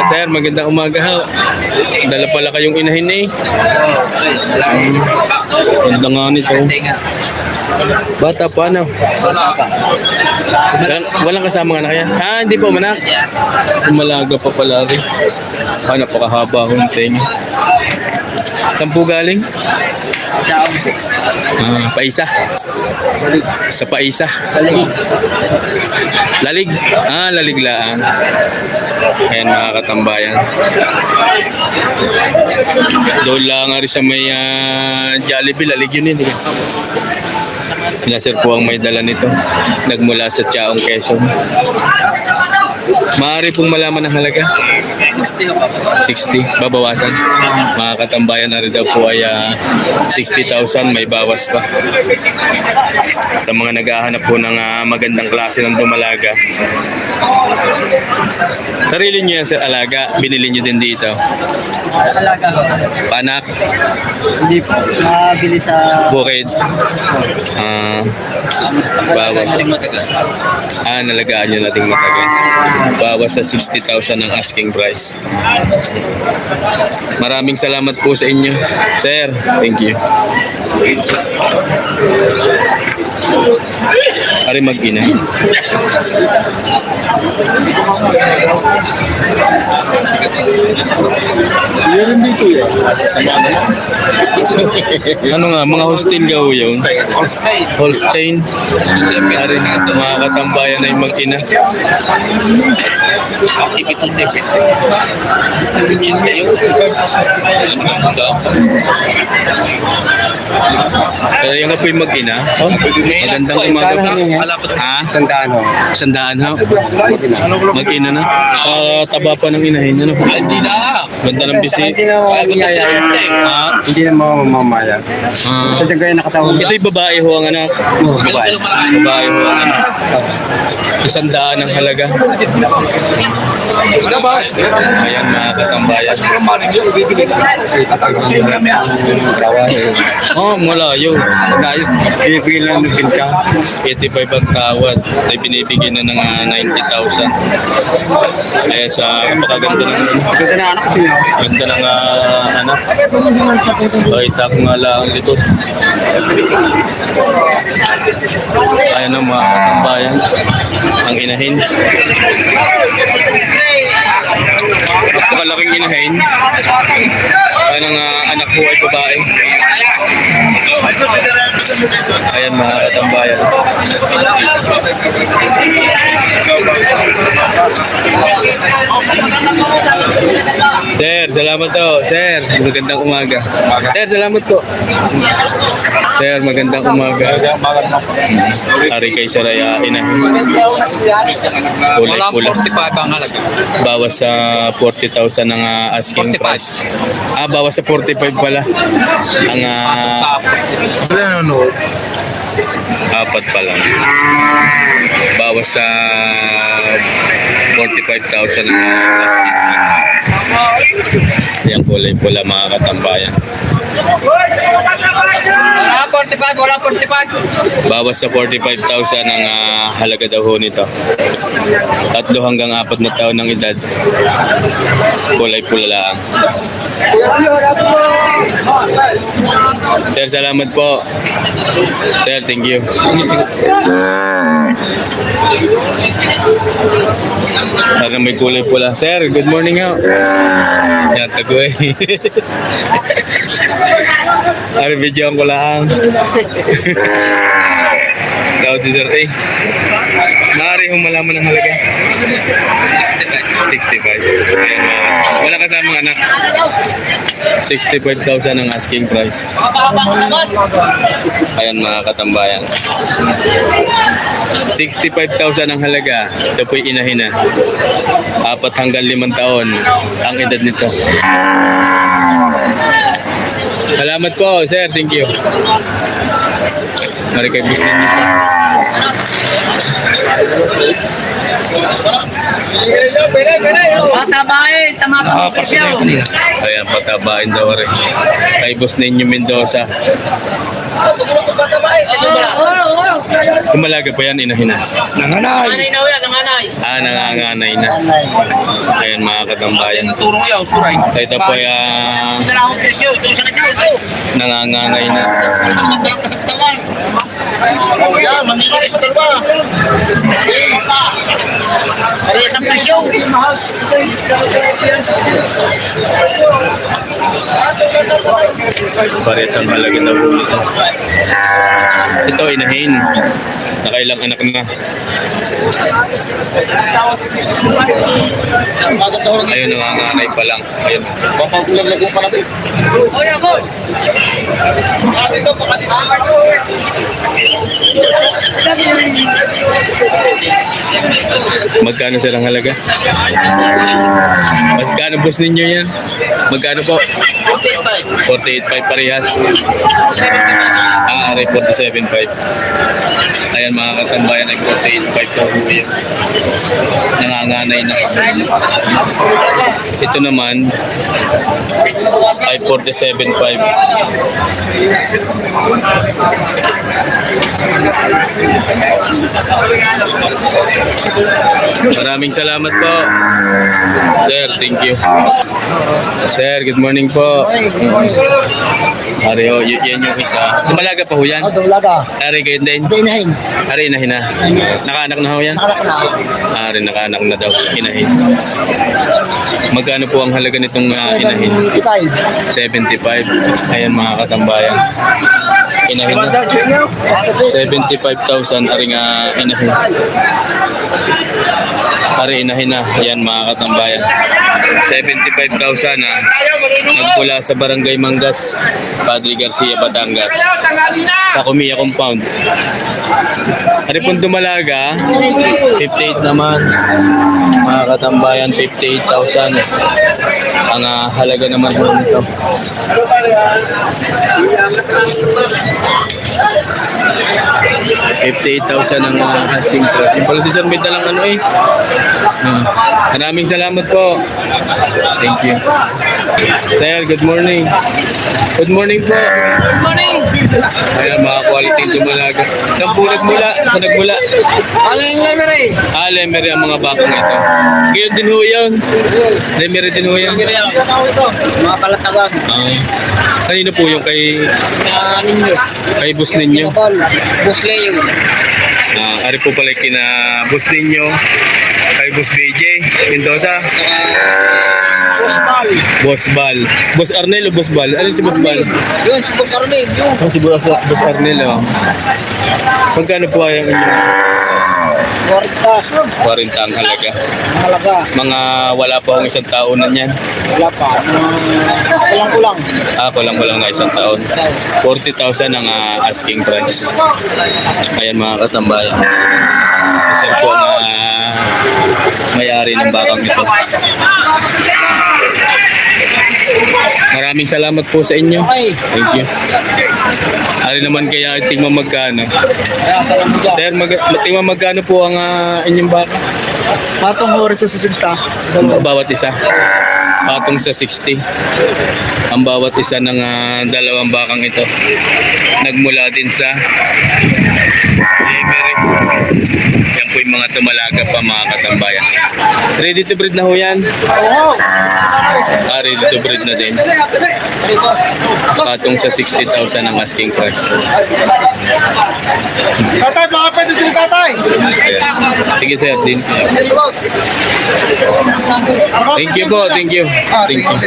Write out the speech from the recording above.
Sir, magandang umaga ho. Dala pala kayong inahin eh. Ganda nga nito. Bata pa ano? Walang kasamang anak yan? Ah, hindi po manak. Umalaga pa pala rin. Ah, napakahaba akong tenga. Saan po galing? Ah, paisa. Sa paisa. Lalig. Ah, lalig lang. Ayan mga katambayan. Doon lang nga rin sa may Jollibee, lalig yun yun. Nasir po ang may dala nito. Nagmula sa Chaong, Quezon. Maaari pong malaman ang halaga? 60 pa. 60, babawasan. Mga katambayan na rin daw po ay 60,000, may bawas pa. Sa mga naghahanap po ng magandang klase ng dumalaga. Sarili niyo yan sa alaga, binili niyo din dito. Alaga ko. Panak, Hindi po. Mabili sa... bukid. Bawas. Nalagaan niyo nating matagal. Bawas sa 60,000 ang asking price. Maraming salamat po sa inyo. Sir, thank you. Ari mag-ina. Meron dito yan. Ano nga, mga Holstein gaw yun? Holstein. Ari, mga katambayan na yung mag-ina. Activity 70. Kitchen kayo. Kaya yung nga po yung mag-ina. Oh, magandang umaga po. Ha? Tandaan ho. Sandaan ha? Mag-ina na. Taba pa ng inahin. Ano? Hindi na. Ganda ng bisi. Hindi na mamamaya. Ha? Hindi na mamamaya. Sa dyan kayo nakatawag. Ito'y babae ho ang anak. Babae. Babae ho ang anak. 100 ang halaga. Ayan mga katambayan. Oh, malayo. Bibigyan lang ng pinka. 85 ang tawad. Ay binibigyan na ng 90,000. Ayan sa napakaganda ng Ganda na anak ko yun. ganda ng anak. Pakita ko nga lang ang likod. Ayan ang mga katambayan. Ang inahin. Napakalaking inahin. Ayan ang anak ko ay babae. Ayan mga katambayan. Sir, salamat to. Sir, magandang umaga. Sir, salamat po. Sir, magandang umaga. Ari kay Saraya, inahin. Kulay-pula. 45 ang halaga. Bawas sa 40,000 ang asking 45. price. Bawas sa 45 pala. Ang Nanonood. apat pa lang. Bawas sa 45,000 ang asking price. Yan kulay-pula mga katambayan. Wala 45, wala 45. Bawas sa 45,000 ang halaga daw ho nito. 3 hanggang 4 na taon ng edad. Kulay-pula lang. Sir, salamat po. Sir, thank you. Parang may kulay pula. Sir, good morning ho. Yan, tagoy. Ari, video ko lang. Ikaw si Sir A. Maaari hong malaman ang halaga? 65. Ayan, wala kasamang anak. 65,000 ang asking price. Ayan mga katambayan. 65,000 ang halaga. Ito po'y inahin na. 4 hanggang 5 taon ang edad nito. Salamat po, sir. Thank you. Mari kayo business nito. Patabain, tamatang presyo. Ayan, patabain daw rin. Kay Boss Nenyo Mendoza. Tumalaga pa yan, inahin na. Nanganay. Nanay na yan, nanganay. Nanganganay na. Ayan mga katambayan. Yung turong yaw, suray. So ito po ay Dala akong presyo, ito sa kanya, ito. nanganganay na. Nagdalang ka sa katawan. Yan, mangigilis ito ba? Parehas ang presyo. Parehas ang halaga na po ito. Ito inahin. Nakailang anak na. Ayun, nanganganay pa lang. Ayun. Papagulag-lago pa natin. Magkano silang halaga? Magkano boss ninyo yan? Magkano po? 48.5 parehas. Aray 47.5. Ayan mga katambayan ay 48.5 daw po yun. Nanganganay na. Ito naman ay 47.5. Maraming salamat po. Sir, thank you. Sir, good morning po. Ari, yan yung isa. Tumalaga pa ho yan? Tumalaga. Ari, kayo din? Inahin. Ari, inahin na. Nakaanak na ho yan? Anak na. Ari, nakaanak na daw. Inahin. Magkano po ang halaga nitong inahin? 75. Ayan mga katambayan. Inahin na. 75,000 ari nga inahin. Ari inahin na. Ayan mga katambayan. 75,000 na. Nagpula sa Barangay Mangas, Padre Garcia, Batangas. Sa Kumiya Compound. Ari pong dumalaga, 58 naman. Mga katambayan, 58,000. Ang halaga naman po nito. 58,000 ang asking price. Yung pala si Sir Mid na lang ano eh. Maraming salamat po. Thank you. Sir, good morning. Good morning po. Good morning. Ayan, mga quality dumalaga. Saan po nagmula? Saan nagmula? Aling lemery. Lemery ang mga bakong ito. Ngayon din ho yun. Lemery din ho yan. Mga palatagan. Kanino po yung kay Ninyo. kay boss ninyo? Bus Leo. Ari po pala kina boss ninyo, kay boss BJ Mendoza, Bus Bal. boss Bal, boss Arnel o boss Bal? Ano si boss Bal? Yun, si Bus Arnel. Yun. Si boss Arnel oh. Magkano po ang inyo? 40 40 ang halaga. halaga. Mga wala pa akong isang taon na niyan. Wala pa. Kulang-kulang. Kulang na isang taon. 40,000 ang asking price. Ayan mga katambayan. Isa po ang may-ari ng bakang ito. Maraming salamat po sa inyo. Okay. Thank you. Ari naman kaya tingnan magkano. Kaya talang biga. Sir, tingnan magkano po ang inyong baka? Patong oras sa 60. Bawat isa. Patong sa 60. Ang bawat isa ng dalawang bakang ito. Nagmula din sa Lemery. Yan po yung mga tumalaga pa mga katambayan. Ready to breed na ho yan? Oo. Ready to breed na din. Patong sa 60,000 ang asking price. Tatay, baka pwede sila tatay. Ayan. Sige sir, din. Thank you po, thank you. Thank you.